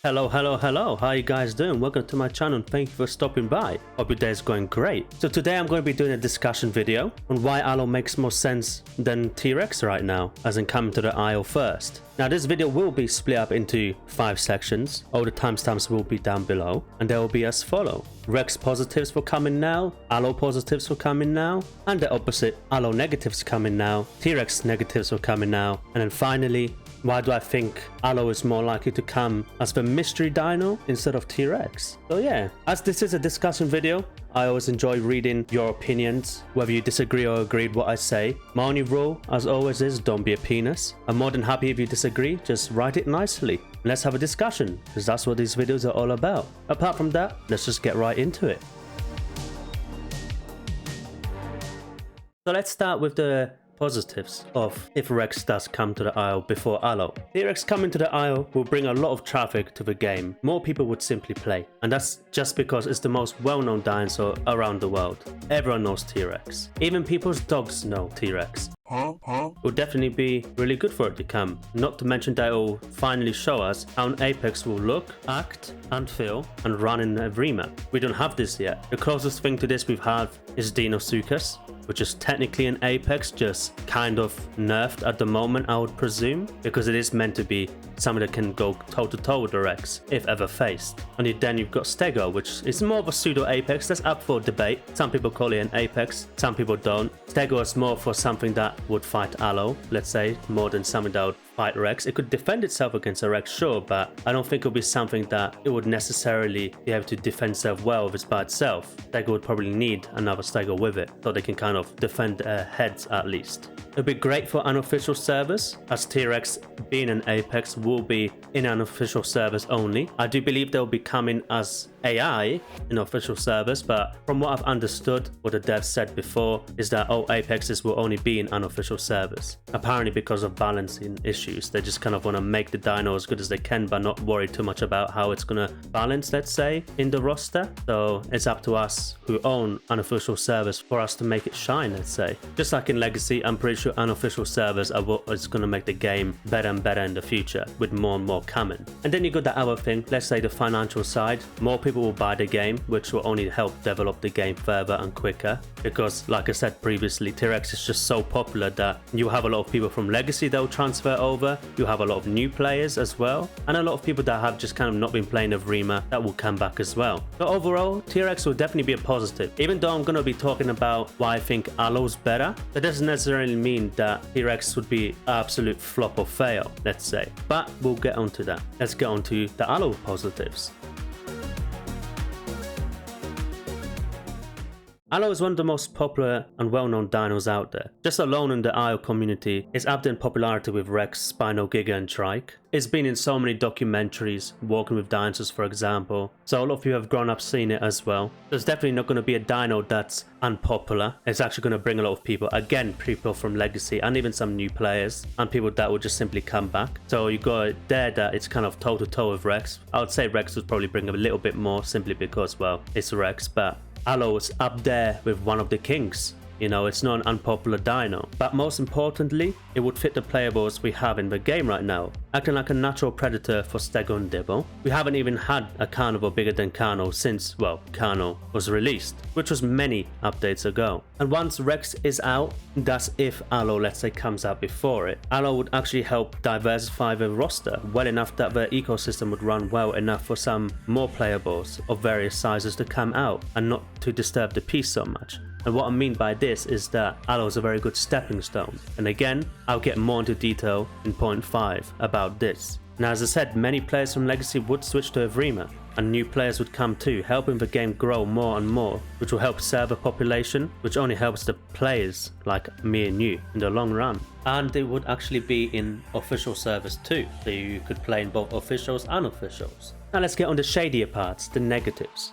Hello, how you guys doing? Welcome to my channel and thank you for stopping by. Hope your day is going great. So today I'm going to be doing a discussion video on why Allo makes more sense than T-Rex right now, as in coming to the Isle first. Now this video will be split up into 5 sections. All the timestamps will be down below and they will be as follow. Rex positives for coming now, Allo positives for coming now, and the opposite, Allo negatives coming now, T-Rex negatives for coming now, and then finally, why do I think Allo is more likely to come as the mystery dino instead of T-Rex? So yeah, as this is a discussion video, I always enjoy reading your opinions, whether you disagree or agree with what I say. My only rule, as always, is don't be a penis. I'm more than happy if you disagree, just write it nicely. Let's have a discussion, because that's what these videos are all about. Apart from that, let's just get right into it. So let's start with the positives of if Rex does come to the Isle before Allo. T-Rex coming to the Isle will bring a lot of traffic to the game. More people would simply play, and that's just because it's the most well-known dinosaur around the world. Everyone knows T-Rex. Even people's dogs know T-Rex. It will definitely be really good for it to come. Not to mention that it will finally show us how an Apex will look, act, and feel, and run in Evrima. We don't have this yet. The closest thing to this we've had is Deinosuchus, which is technically an Apex, just kind of nerfed at the moment, I would presume, because it is meant to be something that can go toe-to-toe with the Rex, if ever faced. And then you've got Stego, which is more of a pseudo-Apex. That's up for debate. Some people call it an Apex, some people don't. Stego is more for something that would fight Allo, let's say, more than something that would fight Rex. It could defend itself against a Rex, sure, but I don't think it would be something that it would necessarily be able to defend itself well if it's by itself. Stego would probably need another Stego with it, so they can kind of defend their heads at least. It would be great for unofficial servers, as T-Rex being an Apex will be in unofficial servers only. I do believe they'll be coming as AI in official servers, but from what I've understood, what the devs said before, is that all Apexes will only be in unofficial servers. Apparently because of balancing issues, they just kind of want to make the dino as good as they can, but not worry too much about how it's going to balance, let's say, in the roster. So it's up to us who own unofficial servers for us to make it shine, let's say. Just like in Legacy, I'm pretty sure unofficial servers are what is going to make the game better and better in the future, with more and more coming. And then you got that other thing, let's say the financial side. More people will buy the game, which will only help develop the game further and quicker, because like I said previously, T-Rex is just so popular that you have a lot of people from Legacy that will transfer over, you have a lot of new players as well, and a lot of people that have just kind of not been playing Evrima that will come back as well. So overall, T-Rex will definitely be a positive. Even though I'm going to be talking about why I think Allo's better, that doesn't necessarily mean that T-Rex would be absolute flop or fail, let's say. But we'll get onto that. Let's get onto the Allo positives. Allo is one of the most popular and well-known dinos out there. Just alone in the Isle community, it's up there in popularity with Rex, Spino, Giga, and Trike. It's been in so many documentaries, Walking with Dinosaurs for example, so a lot of you have grown up seeing it as well. There's definitely not going to be a dino that's unpopular. It's actually going to bring a lot of people, again, people from Legacy and even some new players, and people that will just simply come back. So you got it there that it's kind of toe-to-toe with Rex. I would say Rex would probably bring a little bit more, simply because, well, it's Rex, but Allo is up there with one of the kings. You know, it's not an unpopular dino. But most importantly, it would fit the playables we have in the game right now, acting like a natural predator for Stego and Dibble. We haven't even had a carnivore bigger than Carno since, well, Carno was released, which was many updates ago. And once Rex is out, that's if Allo, let's say, comes out before it. Allo would actually help diversify the roster well enough that the ecosystem would run well enough for some more playables of various sizes to come out and not to disturb the peace so much. And what I mean by this is that Allo is a very good stepping stone. And again, I'll get more into detail in point 5 about this. Now, as I said, many players from Legacy would switch to Evrima, and new players would come too, helping the game grow more and more, which will help server population, which only helps the players like me and you in the long run. And they would actually be in official servers too, so you could play in both officials and unofficials. Now let's get on the shadier parts, the negatives.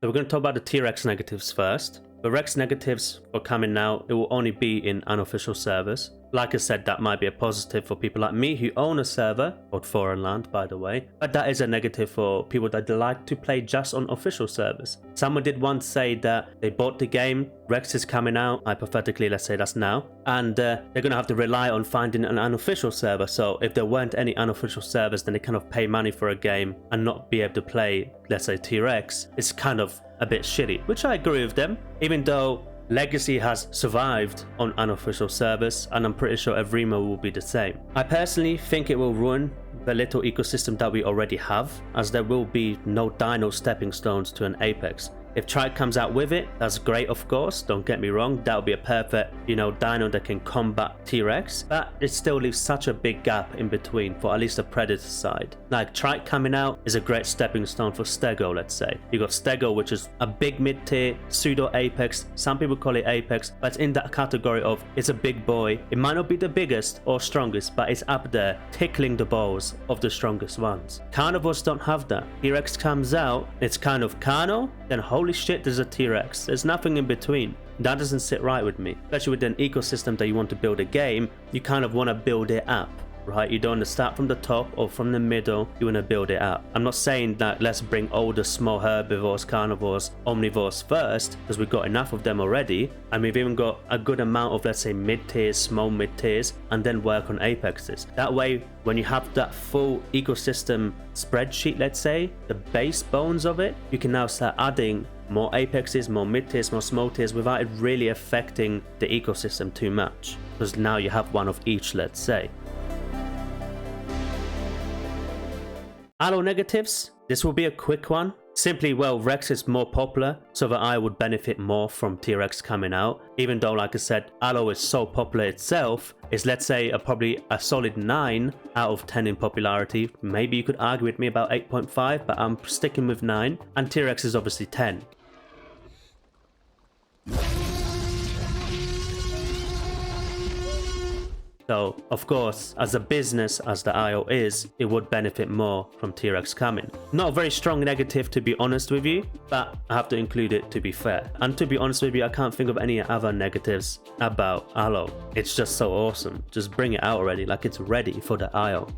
So we're going to talk about the T-Rex negatives first. The Rex negatives for coming now, it will only be in unofficial servers. Like I said, that might be a positive for people like me who own a server, called Foreign Land by the way, but that is a negative for people that like to play just on official servers. Someone did once say that they bought the game, Rex is coming out, hypothetically let's say that's now, and they're going to have to rely on finding an unofficial server. So if there weren't any unofficial servers, then they kind of pay money for a game and not be able to play, let's say, T-Rex. It's kind of a bit shitty, which I agree with them, even though Legacy has survived on unofficial servers, and I'm pretty sure Evrima will be the same. I personally think it will ruin the little ecosystem that we already have, as there will be no dino stepping stones to an Apex. If Trike comes out with it, that's great, of course, don't get me wrong, that would be a perfect, dino that can combat T-Rex, but it still leaves such a big gap in between for at least the Predator side. Like, Trike coming out is a great stepping stone for Stego, let's say. You got Stego, which is a big mid-tier, pseudo-Apex, some people call it Apex, but it's in that category of, it's a big boy. It might not be the biggest or strongest, but it's up there, tickling the balls of the strongest ones. Carnivores don't have that. T-Rex comes out, it's kind of Carno, then holy shit, there's a T-Rex. There's nothing in between. That doesn't sit right with me. Especially with an ecosystem that you want to build a game, you kind of want to build it up, right? You don't want to start from the top or from the middle, you want to build it up. I'm not saying that let's bring all the small herbivores, carnivores, omnivores first, because we've got enough of them already, and we've even got a good amount of, let's say, mid-tiers, small mid-tiers, and then work on apexes. That way, when you have that full ecosystem spreadsheet, let's say, the base bones of it, you can now start adding more apexes, more mid-tiers, more small tiers without it really affecting the ecosystem too much, because now you have one of each, let's say. Allo negatives, this will be a quick one. Simply, well, Rex is more popular, so that I would benefit more from T-Rex coming out. Even though, like I said, Allo is so popular itself, is let's say probably a solid 9 out of 10 in popularity. Maybe you could argue with me about 8.5, but I'm sticking with 9. And T-Rex is obviously 10. So, of course, as a business as the IO is, it would benefit more from T-Rex coming. Not a very strong negative, to be honest with you, but I have to include it to be fair. And to be honest with you, I can't think of any other negatives about Allo. It's just so awesome. Just bring it out already, like it's ready for the IO.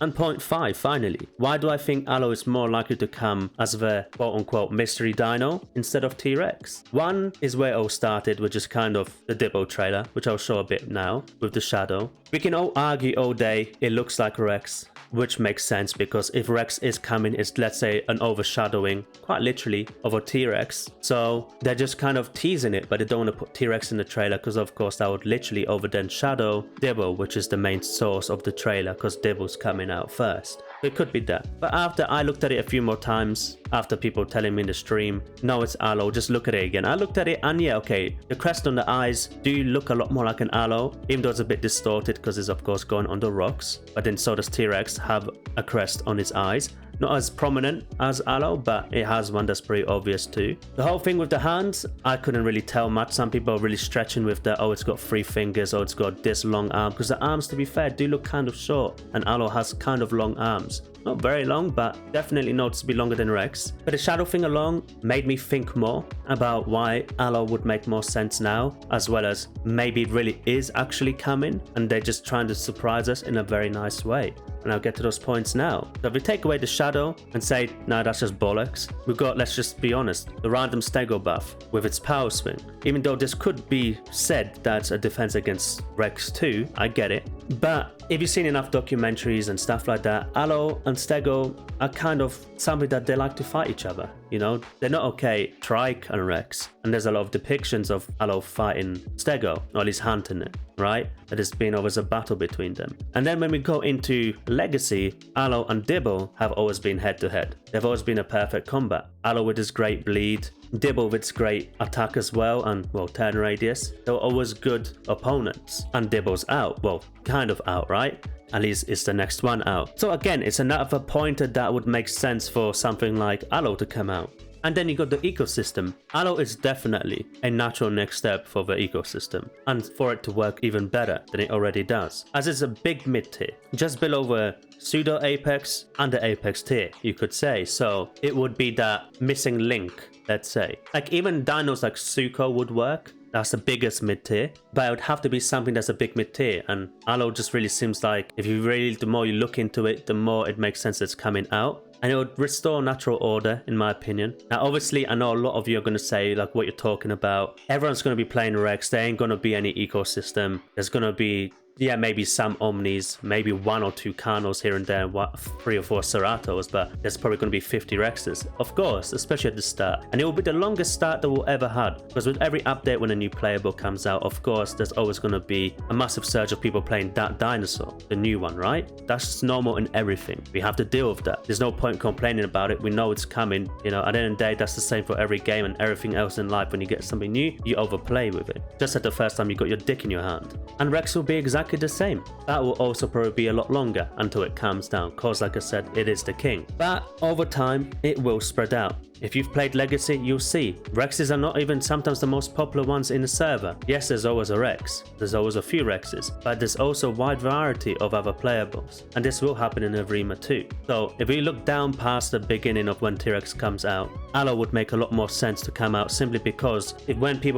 And point 5, finally. Why do I think Allo is more likely to come as the quote-unquote mystery dino instead of T-Rex? One is where it all started, which is kind of the Dibbo trailer, which I'll show a bit now, with the shadow. We can all argue all day, it looks like Rex, which makes sense because if Rex is coming, it's, let's say, an overshadowing, quite literally, of a T-Rex. So they're just kind of teasing it, but they don't want to put T-Rex in the trailer because, of course, that would literally then shadow Dibbo, which is the main source of the trailer because Dibbo's coming out first. It could be that. But after I looked at it a few more times, after people telling me in the stream, no, it's Allo, just look at it again. I looked at it and yeah, okay, the crest on the eyes do look a lot more like an Allo, even though it's a bit distorted because it's of course going on the rocks. But then so does T-Rex have a crest on its eyes. Not as prominent as Allo, but it has one that's pretty obvious too. The whole thing with the hands, I couldn't really tell much. Some people are really stretching with the, oh, it's got 3 fingers, or it's got this long arm, because the arms, to be fair, do look kind of short, and Allo has kind of long arms. Not very long, but definitely noticeably longer than Rex. But the shadow thing alone made me think more about why Allo would make more sense now, as well as maybe it really is actually coming, and they're just trying to surprise us in a very nice way. And I'll get to those points now. So if we take away the shadow and say, nah, that's just bollocks, we've got, let's just be honest, the random Stego buff with its power swing. Even though this could be said that's a defense against Rex too, I get it. But if you've seen enough documentaries and stuff like that, Allo and Stego are kind of something that they like to fight each other. You know, they're not okay, Trike and Rex. And there's a lot of depictions of Allo fighting Stego, or at least hunting it, right? That has been always a battle between them. And then when we go into Legacy, Allo and Dibbo have always been head to head. They've always been a perfect combat. Allo with his great bleed, Dibbo with its great attack as well, and well, turn radius. They were always good opponents. And Dibbo's out, well, kind of out, right? At least it's the next one out. So again, it's another pointer that would make sense for something like Allo to come out. And then you got the ecosystem. Allo is definitely a natural next step for the ecosystem, and for it to work even better than it already does, as it's a big mid tier, just below the pseudo Apex and the Apex tier, you could say. So it would be that missing link, let's say. Like even dinos like Suko would work. That's the biggest mid tier, but it would have to be something that's a big mid tier. And Allo just really seems like, if you really, the more you look into it, the more it makes sense it's coming out. And it would restore natural order, in my opinion. Now, obviously, I know a lot of you are going to say, like, what you're talking about. Everyone's going to be playing Rex. There ain't going to be any ecosystem. There's going to be, yeah, maybe some Omnis, maybe 1 or 2 Carnos here and there, 3 or 4 Ceratos, but there's probably going to be 50 Rexes. Of course, especially at the start. And it will be the longest start that we'll ever had. Because with every update when a new playable comes out, of course, there's always going to be a massive surge of people playing that dinosaur, the new one, right? That's just normal in everything. We have to deal with that. There's no point complaining about it. We know it's coming. You know, at the end of the day, that's the same for every game and everything else in life. When you get something new, you overplay with it. Just at the first time you got your dick in your hand. And Rex will be exactly the same. That will also probably be a lot longer until it calms down, cause like I said, it is the king. But over time, it will spread out. If you've played Legacy, you'll see Rexes are not even sometimes the most popular ones in the server. Yes, there's always a Rex, there's always a few Rexes, but there's also a wide variety of other playables, and this will happen in Arima too. So if we look down past the beginning of when T-Rex comes out, Allo would make a lot more sense to come out, simply because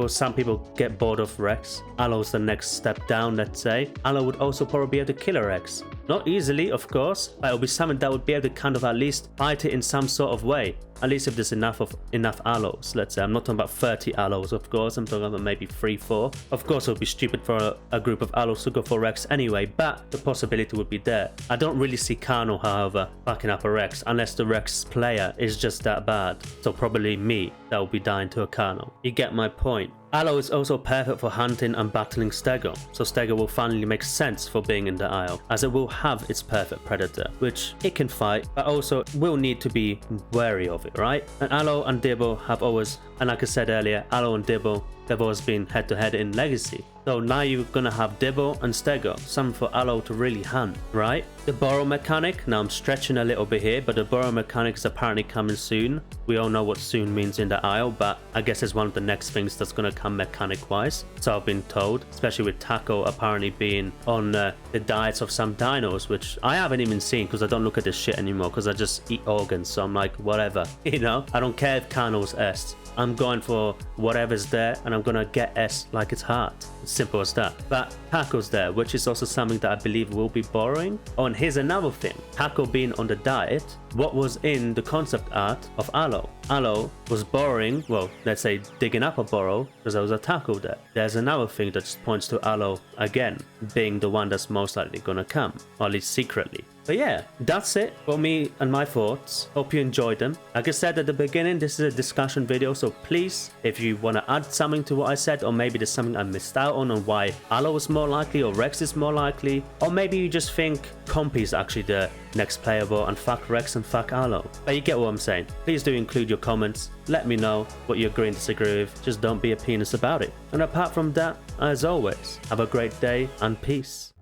some people get bored of Rex, Allo's the next step down, let's say. Allo would also probably be able to kill a Rex. Not easily, of course, but it would be something that would be able to kind of at least fight it in some sort of way. At least if there's enough allos, let's say. I'm not talking about 30 allos, of course. I'm talking about maybe 3, 4. Of course, it would be stupid for a group of allos to go for Rex anyway, but the possibility would be there. I don't really see Carno, however, backing up a Rex, unless the Rex player is just that bad. So probably me that will be dying to a Carno. You get my point. Allo is also perfect for hunting and battling Stego, so Stego will finally make sense for being in the Isle, as it will have its perfect predator, which it can fight, but also will need to be wary of it, right? And Allo and Dibble have always, and like I said earlier, Allo and Dibble, they've always been head to head in Legacy. So now you're gonna have Dibble and Stego, something for Allo to really hunt, right? The burrow mechanic, now I'm stretching a little bit here, but the burrow mechanic is apparently coming soon. We all know what soon means in the Isle, but I guess it's one of the next things that's gonna come mechanic wise. So I've been told, especially with Taco apparently being on the diets of some dinos, which I haven't even seen because I don't look at this shit anymore because I just eat organs. So I'm like, whatever, you know? I don't care if Carno's S. I'm going for whatever's there and I'm gonna get S like it's hard. It's simple as that. But Taco's there, which is also something that I believe will be borrowing. Oh, and here's another thing. Taco being on the diet, what was in the concept art of Allo? Allo was borrowing, well, let's say digging up a burrow because there was a Taco there. There's another thing that just points to Allo again, being the one that's most likely gonna come, or at least secretly. But yeah, that's it for me and my thoughts. Hope you enjoyed them. Like I said at the beginning, this is a discussion video, so please, if you want to add something to what I said, or maybe there's something I missed out on why Allo is more likely or Rex is more likely, or maybe you just think Compy is actually the next playable and fuck Rex and fuck Allo. But you get what I'm saying. Please do include your comments. Let me know what you agree and disagree with. Just don't be a penis about it. And apart from that, as always, have a great day and peace.